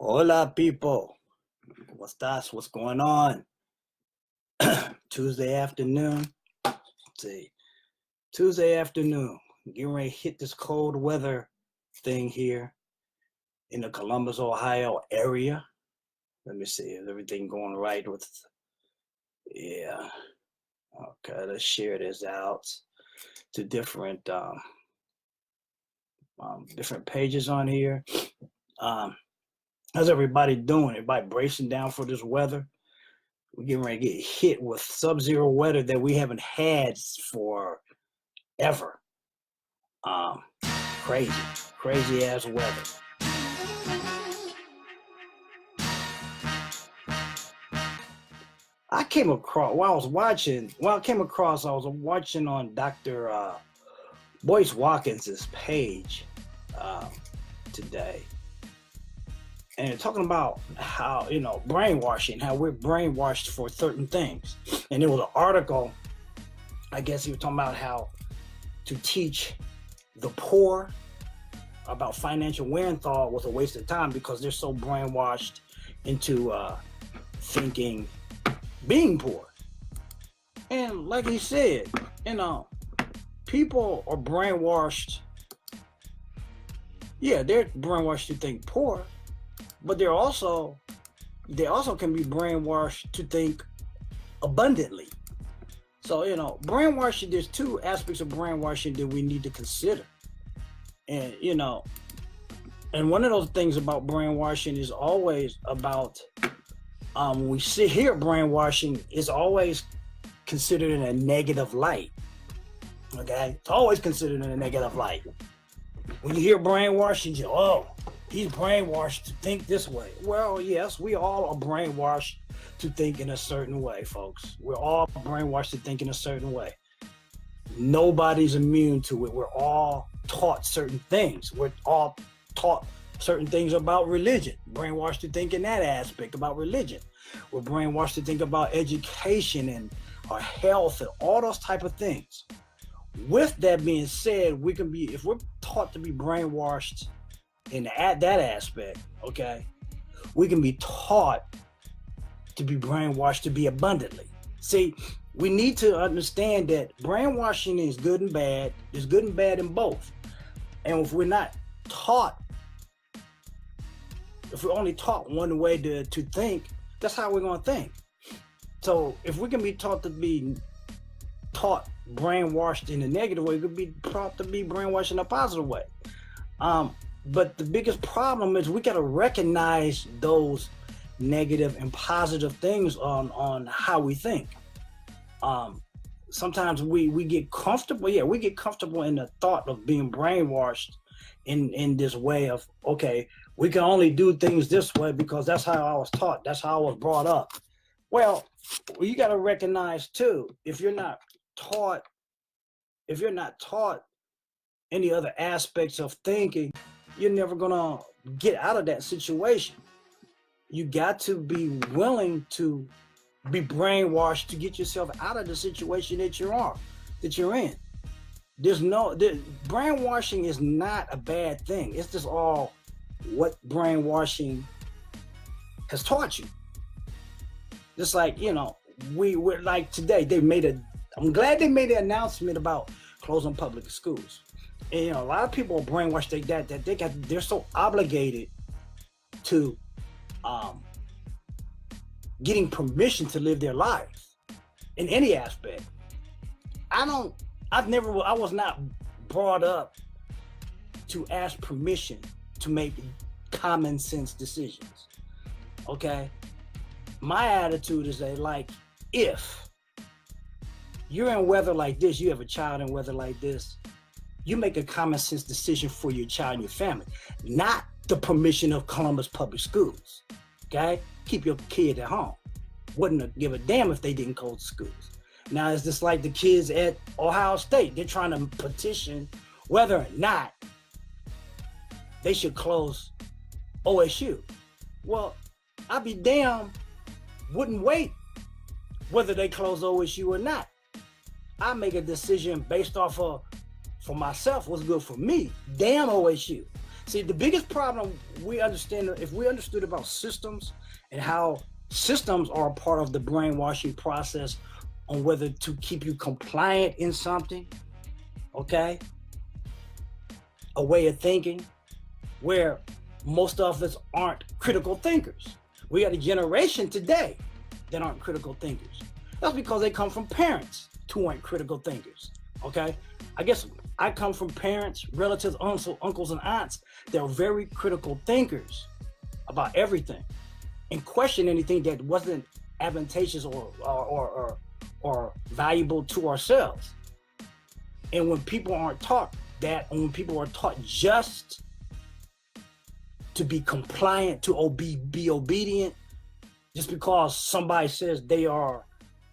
Hola, people. What's that? What's going on? Tuesday afternoon. Let's see. Tuesday afternoon. Getting ready to hit this cold weather thing here in the Columbus, Ohio area. Let me see. Is everything going right with? Yeah. Okay. Let's share this out to different pages on here. Um, how's everybody doing? Everybody bracing down for this weather? We're getting ready to get hit with sub-zero weather that we haven't had for ever. Crazy, crazy ass weather. I came across while I was watching. I was watching on Dr. Boyce Watkins's page today, and talking about how brainwashing, how we're brainwashed for certain things. And there was an article. I guess he was talking about how to teach the poor about financial Werenthal was a waste of time because they're so brainwashed into thinking being poor. And like he said, people are brainwashed. Yeah, they're brainwashed to think poor, but they also can be brainwashed to think abundantly. So, brainwashing, there's two aspects of brainwashing that we need to consider. And, and one of those things about brainwashing is always about, when we sit here, brainwashing is always considered in a negative light. Okay? It's always considered in a negative light. When you hear brainwashing, he's brainwashed to think this way. Well, yes, we all are brainwashed to think in a certain way, folks. We're all brainwashed to think in a certain way. Nobody's immune to it. We're all taught certain things. We're all taught certain things about religion. Brainwashed to think in that aspect about religion. We're brainwashed to think about education and our health and all those type of things. With that being said, if we're taught to be brainwashed in that aspect, okay, we can be taught to be brainwashed to be abundantly. See, we need to understand that brainwashing is good and bad. There's good and bad in both. And if we're not taught, if we're only taught one way to think, that's how we're going to think. So if we can be taught brainwashed in a negative way, we could be taught to be brainwashed in a positive way. But the biggest problem is we got to recognize those negative and positive things on how we think. Sometimes we get comfortable. Yeah, we get comfortable in the thought of being brainwashed in this way of, okay, we can only do things this way because that's how I was taught. That's how I was brought up. Well, you got to recognize too, if you're not taught any other aspects of thinking, you're never gonna get out of that situation. You got to be willing to be brainwashed to get yourself out of the situation that you're in. Brainwashing is not a bad thing. It's just all what brainwashing has taught you. Just like, we're like today, I'm glad they made an announcement about closing public schools. And a lot of people are brainwashed that they're so obligated to getting permission to live their lives in any aspect. I was not brought up to ask permission to make common sense decisions. Okay? My attitude is that, like, if you're in weather like this, you have a child in weather like this, you make a common sense decision for your child and your family, not the permission of Columbus Public Schools. Okay? Keep your kid at home. Wouldn't give a damn if they didn't close schools. Now, it's just like the kids at Ohio State. They're trying to petition whether or not they should close OSU. Well, I'd be damn, wouldn't wait whether they close OSU or not. I make a decision based off of, for myself, what's good for me. Damn OSU. See, the biggest problem we understand, if we understood about systems and how systems are a part of the brainwashing process on whether to keep you compliant in something, okay? A way of thinking where most of us aren't critical thinkers. We got a generation today that aren't critical thinkers. That's because they come from parents who aren't critical thinkers, okay? I guess I come from parents, relatives, uncles, and aunts that are very critical thinkers about everything and question anything that wasn't advantageous or valuable to ourselves. And when people aren't taught that, and when people are taught just to be compliant, to be obedient, just because somebody says they are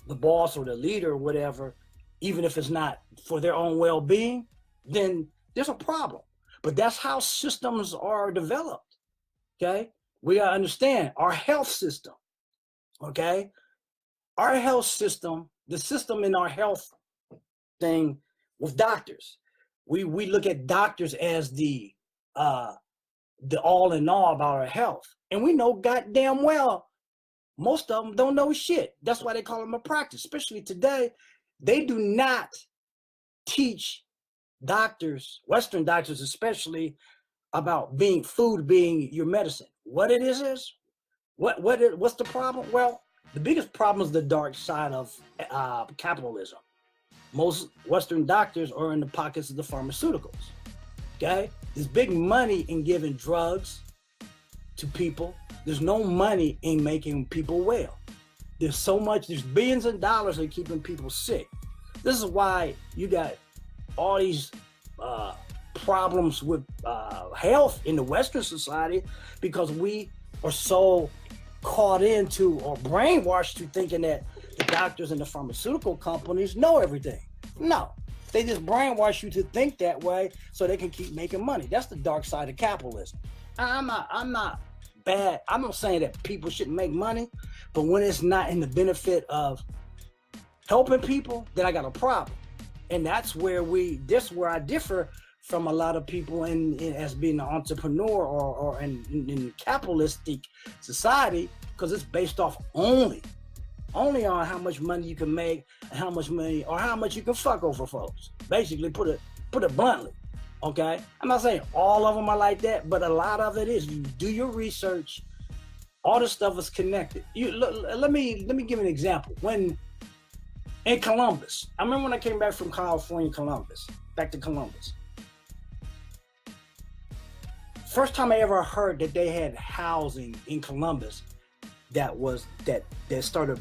the boss or the leader or whatever, even if it's not for their own well-being, then there's a problem. But that's how systems are developed, okay? We gotta understand our health system, okay? Our health system, the system in our health thing with doctors, we look at doctors as the all in all about our health. And we know goddamn well most of them don't know shit. That's why they call them a practice, especially today. They do not teach doctors, Western doctors especially, about food being your medicine. What it is what's the problem? Well, the biggest problem is the dark side of capitalism. Most Western doctors are in the pockets of the pharmaceuticals. Okay, there's big money in giving drugs to people. There's no money in making people well. There's billions of dollars in keeping people sick. This is why you got all these problems with health in the Western society, because we are so caught into or brainwashed to thinking that the doctors and the pharmaceutical companies know everything. No, they just brainwash you to think that way so they can keep making money. That's the dark side of capitalism. I'm not bad. I'm not saying that people shouldn't make money, but when it's not in the benefit of helping people, then I got a problem. And that's where I differ from a lot of people as being an entrepreneur or in capitalistic society, because it's based off only on how much money you can make and how much you can fuck over folks. Basically, put it bluntly. Okay, I'm not saying all of them are like that, but a lot of it is. You do your research. All this stuff is connected. Let me give an example. When in Columbus, I remember when I came back from California, back to Columbus. First time I ever heard that they had housing in Columbus that started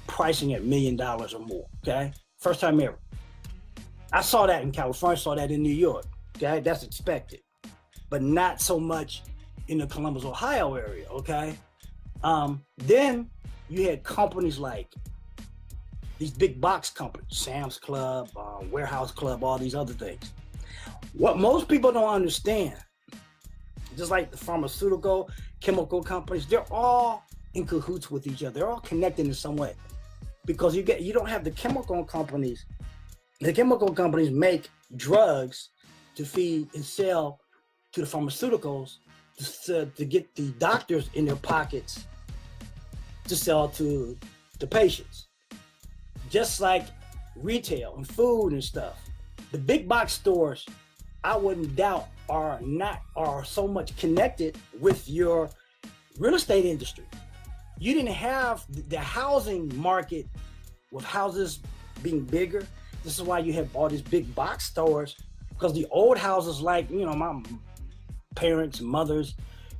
pricing at $1 million or more. Okay, first time ever. I saw that in California. I saw that in New York. Okay, that's expected, but not so much in the Columbus, Ohio area. Okay, then you had companies like these big box companies, Sam's Club, Warehouse Club, all these other things. What most people don't understand, just like the pharmaceutical, chemical companies, they're all in cahoots with each other. They're all connected in some way, because you don't have the chemical companies. The chemical companies make drugs to feed and sell to the pharmaceuticals to get the doctors in their pockets to sell to the patients. Just like retail and food and stuff. The big box stores, I wouldn't doubt, are so much connected with your real estate industry. You didn't have the housing market with houses being bigger. This is why you have all these big box stores, because the old houses, like, my parents, mothers,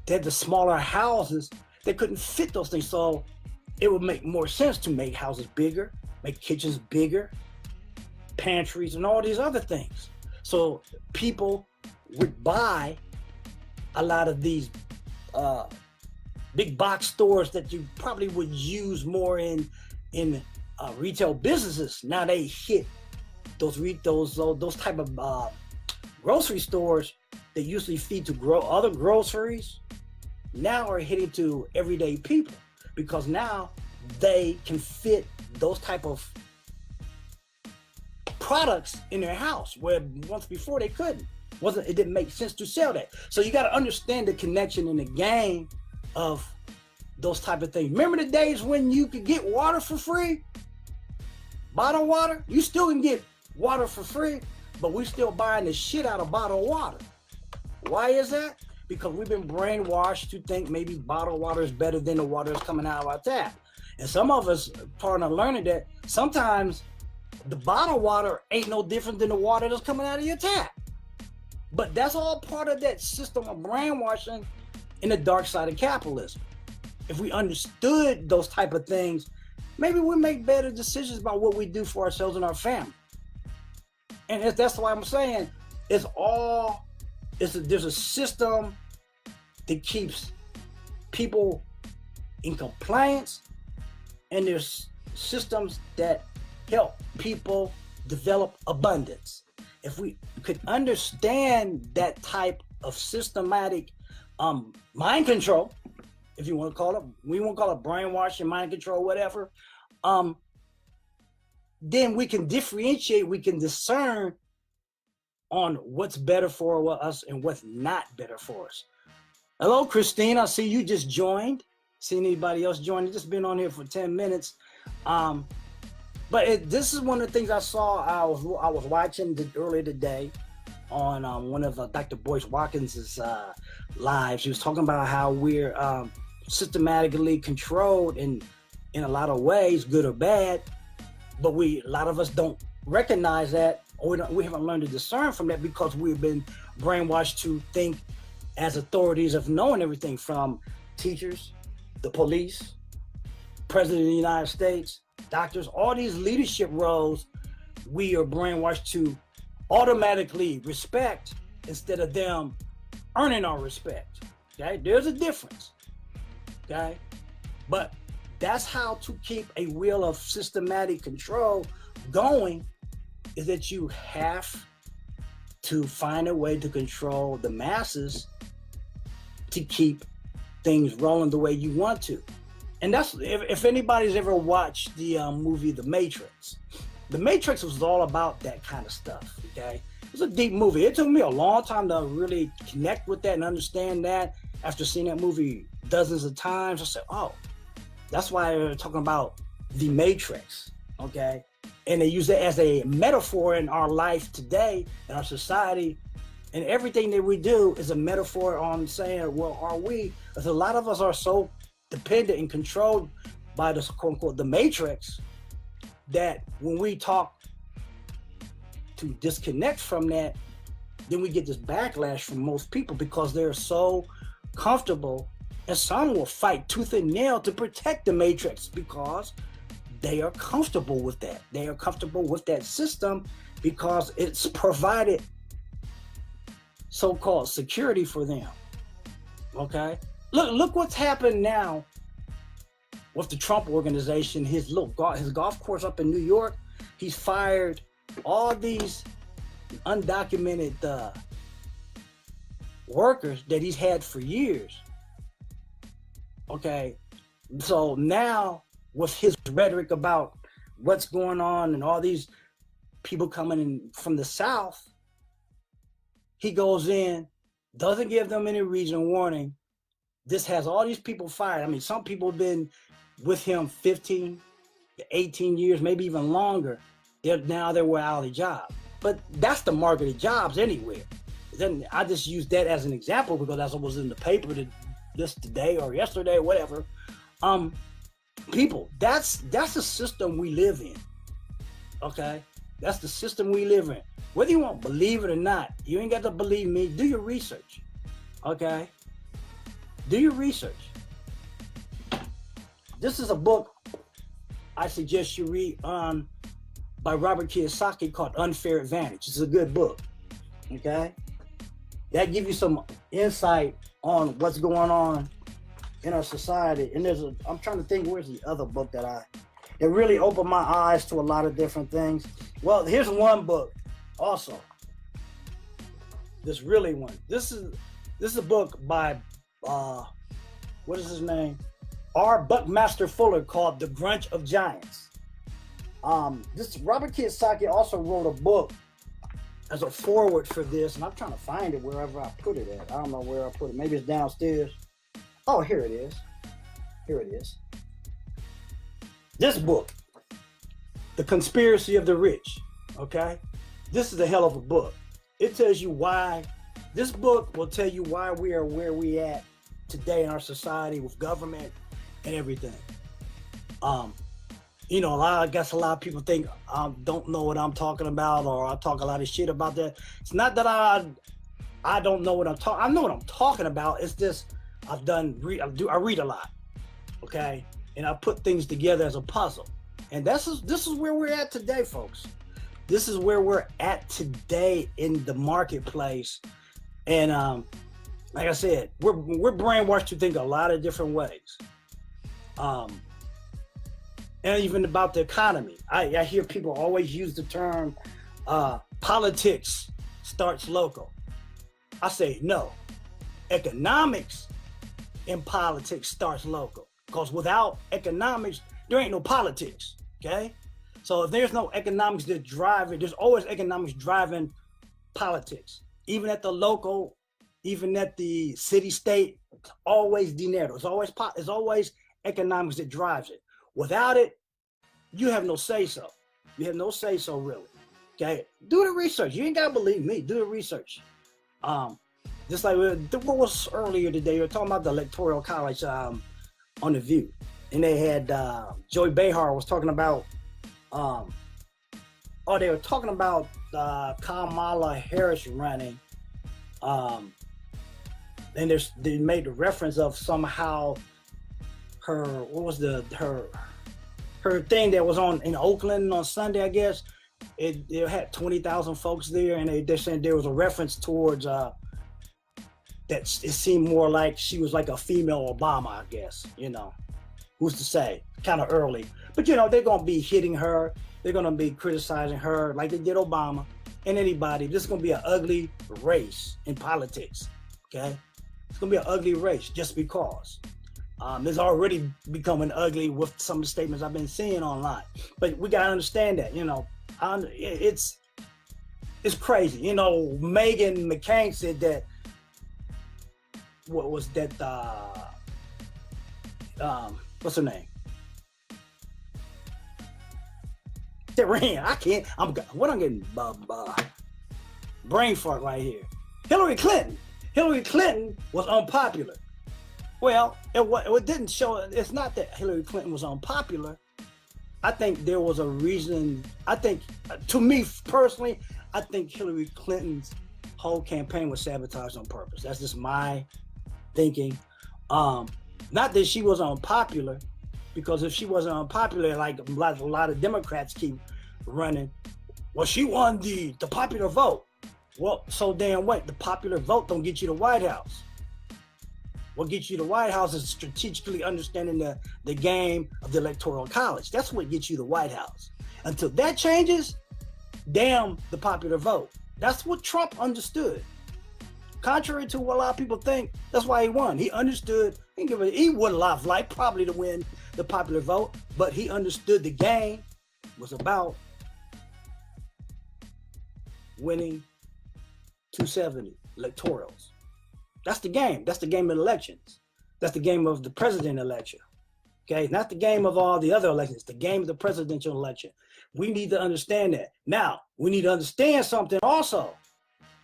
they had the smaller houses. They couldn't fit those things. So it would make more sense to make houses bigger, make kitchens bigger, pantries, and all these other things. So people would buy a lot of these big box stores that you probably would use more in retail businesses. Now they hit those type of grocery stores that usually feed to other groceries. Now are hitting to everyday people, because now they can fit those type of products in their house, where once before they couldn't. It didn't make sense to sell that. So you got to understand the connection in the game of those type of things. Remember the days when you could get water for free? Bottled water? You still can get water for free, but we still buying the shit out of bottled water. Why is that? Because we've been brainwashed to think maybe bottled water is better than the water that's coming out of our tap. And some of us part of learning that sometimes the bottled water ain't no different than the water that's coming out of your tap. But that's all part of that system of brainwashing in the dark side of capitalism. If we understood those type of things, maybe we make better decisions about what we do for ourselves and our family. And that's why I'm saying there's a system that keeps people in compliance, and there's systems that help people develop abundance. If we could understand that type of systematic mind control, if you want to call it, we won't call it brainwashing, mind control, whatever, then we can differentiate, we can discern on what's better for us and what's not better for us. Hello, Christine. I see you just joined. Seen anybody else join? Just been on here for 10 minutes. But this is one of the things I saw. I was watching earlier today on one of Dr. Boyce Watkins's lives. He was talking about how we're systematically controlled in a lot of ways, good or bad. But a lot of us don't recognize that, or we haven't learned to discern from that because we've been brainwashed to think as authorities of knowing everything, from teachers, the police, President of the United States, doctors, all these leadership roles. We are brainwashed to automatically respect instead of them earning our respect. Okay, there's a difference. Okay, but that's how to keep a wheel of systematic control going, is that you have to find a way to control the masses to keep things rolling the way you want to. And that's, if anybody's ever watched the movie The Matrix. The Matrix was all about that kind of stuff, okay? It was a deep movie. It took me a long time to really connect with that and understand that. After seeing that movie dozens of times, I said, oh, that's why they're talking about the Matrix, okay? And they use it as a metaphor in our life today, in our society. And everything that we do is a metaphor on saying, well, are we? Because a lot of us are so dependent and controlled by the quote unquote the Matrix that when we talk to disconnect from that, then we get this backlash from most people because they're so comfortable. And some will fight tooth and nail to protect the Matrix because they are comfortable with that. They are comfortable with that system because it's provided so-called security for them. Okay? Look what's happened now with the Trump organization. His golf course up in New York, he's fired all these undocumented workers that he's had for years. Okay, so now with his rhetoric about what's going on and all these people coming in from the South, he goes in, doesn't give them any reason, warning. This has all these people fired. I mean, some people have been with him 15 to 18 years, maybe even longer. They're without a job. But that's the market of jobs anywhere. Then I just use that as an example because that's what was in the paper just today or yesterday or whatever. People, that's the system we live in. Okay? That's the system we live in. Whether you want to believe it or not, you ain't got to believe me. Do your research. Okay? Do your research. This is a book I suggest you read by Robert Kiyosaki called Unfair Advantage. It's a good book. Okay? That gives you some insight on what's going on in our society. And I'm trying to think, where's the other book that really opened my eyes to a lot of different things. Well, here's one book also. This really one. This is a book by what is his name? R. Buckmaster Fuller, called The Grunch of Giants. This Robert Kiyosaki also wrote a book as a forward for this, and I'm trying to find it wherever I put it at. I don't know where I put it. Maybe it's downstairs. Oh, here it is. Here it is. This book, The Conspiracy of the Rich. Okay? This is a hell of a book. It tells you why. This book will tell you why we are where we at today in our society with government and everything. You know, I guess a lot of people think I don't know what I'm talking about, or I talk a lot of shit about that. It's not that I don't know what I'm talking. I know what I'm talking about. It's just I read a lot, okay, and I put things together as a puzzle, and this is where we're at today, folks. This is where we're at today in the marketplace, and like I said, we're brainwashed to think a lot of different ways. And even about the economy. I hear people always use the term politics starts local. I say no. Economics in politics starts local. Because without economics, there ain't no politics. Okay? So if there's no economics that drive it, there's always economics driving politics. Even at the local, even at the city state, always dinero. It's always economics that drives it. Without it, you have no say-so. You have no say-so, really. Okay? Do the research. You ain't got to believe me. Do the research. Just like what was earlier today, we were talking about the Electoral College on The View. And they had Joey Behar was talking about, they were talking about Kamala Harris running. And they made the reference of somehow her thing that was on in Oakland on Sunday, I guess. It had 20,000 folks there, and they're saying there was a reference towards that it seemed more like she was like a female Obama, I guess. You know, who's to say? Kind of early, but you know they're gonna be hitting her. They're gonna be criticizing her like they did Obama and anybody. This is gonna be an ugly race in politics. Okay, it's gonna be an ugly race just because. It's already becoming ugly with some of the statements I've been seeing online. But we gotta understand that, you know, it's crazy. You know, Meghan McCain said that. What was that? What's her name? Terrain. I can't. I'm getting brain fart right here. Hillary Clinton. Hillary Clinton was unpopular. Well, it didn't show. It's not that Hillary Clinton was unpopular. I think there was a reason. I think, to me personally, I think Hillary Clinton's whole campaign was sabotaged on purpose. That's just my thinking. Not that she was unpopular, because if she wasn't unpopular, like a lot of Democrats keep running, well, she won the popular vote. Well, so damn what? The popular vote don't get you the White House. What gets you the White House is strategically understanding the game of the Electoral College. That's what gets you the White House. Until that changes, damn the popular vote. That's what Trump understood. Contrary to what a lot of people think, that's why he won. He understood. He would have liked probably to win the popular vote, but he understood the game was about winning 270 electorals. That's the game. That's the game of elections. That's the game of the president election. Okay, not the game of all the other elections. The game of the presidential election. We need to understand that. Now, we need to understand something also.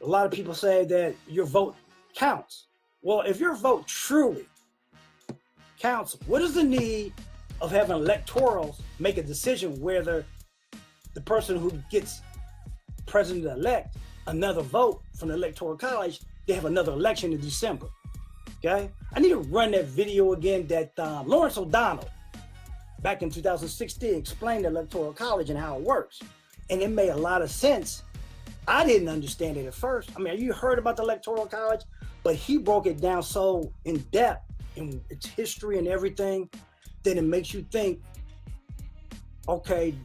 A lot of people say that your vote counts. Well, if your vote truly counts, what is the need of having electorals make a decision whether the person who gets president-elect another vote from the Electoral College, they have another election in December? Okay, I need to run that video again that Lawrence O'Donnell back in 2016 explained the Electoral College and how it works, and it made a lot of sense. I didn't understand it at first. I mean, you heard about the Electoral College, but he broke it down so in depth in its history and everything that it makes you think, okay,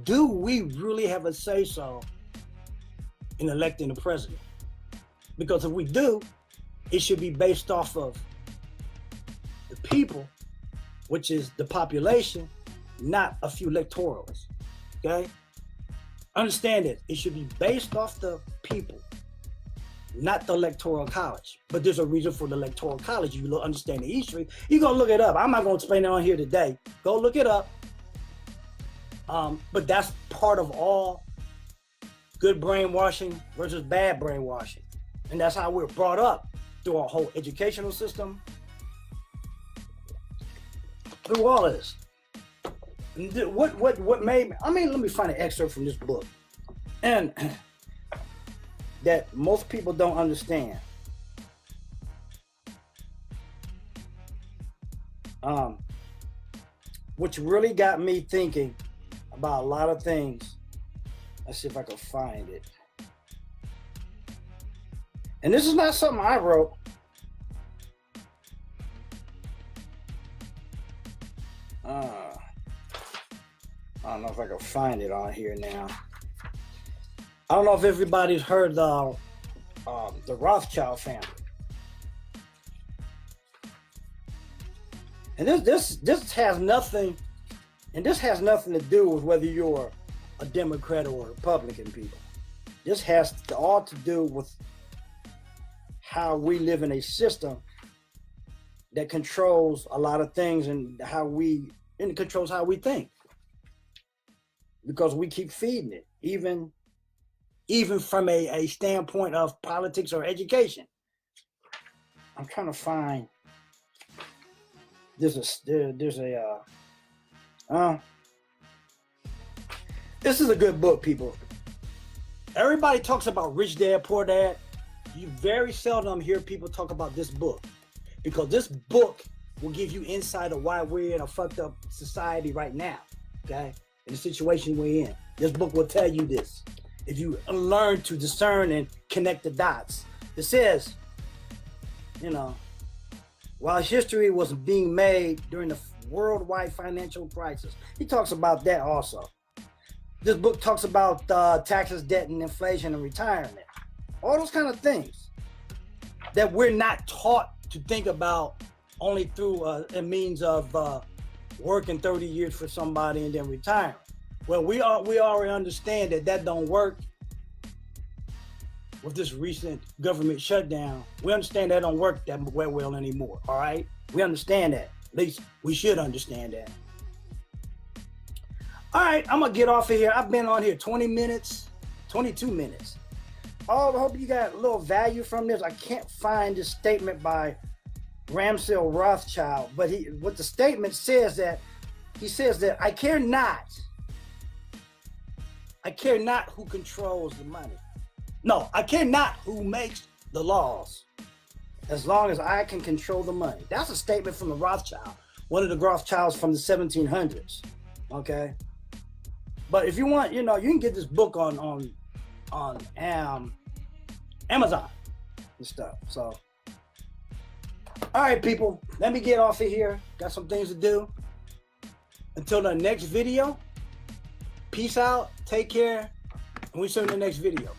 do we really have a say-so in electing the president? Because if we do, it should be based off of the people, which is the population, not a few electorals. Okay? Understand it. It should be based off the people, not the Electoral College. But there's a reason for the Electoral College. You understand the history. You're going to look it up. I'm not going to explain it on here today. Go look it up. But that's part of all good brainwashing versus bad brainwashing. And that's how we're brought up through our whole educational system, through all of this. What made me, I mean, let me find an excerpt from this book. And that most people don't understand. Which really got me thinking about a lot of things. Let's see if I can find it. And this is not something I wrote. I don't know if I can find it on here now. I don't know if everybody's heard the Rothschild family. And this has nothing, and this has nothing to do with whether you're a Democrat or a Republican, people. This has all to do with how we live in a system that controls a lot of things, and it controls how we think. Because we keep feeding it, even from a standpoint of politics or education. I'm trying to find. This is a good book, people. Everybody talks about Rich Dad, Poor Dad. You very seldom hear people talk about this book, because this book will give you insight of why we're in a fucked up society right now, okay? In the situation we're in. This book will tell you this. If you learn to discern and connect the dots. It says, while history was being made during the worldwide financial crisis. He talks about that also. This book talks about taxes, debt, and inflation and retirement. All those kind of things that we're not taught to think about only through a means of working 30 years for somebody and then retiring. Well, we already understand that don't work with this recent government shutdown. We understand that don't work that well anymore, all right? We understand that. At least we should understand that. All right, I'm gonna get off of here. I've been on here 20 minutes, 22 minutes. I hope you got a little value from this. I can't find this statement by Ramsell Rothschild, but what the statement says that, he says that I care not who controls the money. No, I care not who makes the laws, as long as I can control the money. That's a statement from the Rothschild, one of the Rothschilds from the 1700s, okay? But if you want, you can get this book on Amazon and stuff, so. All right, people, let me get off of here. Got some things to do. Until the next video, peace out, take care, and we'll see you in the next video.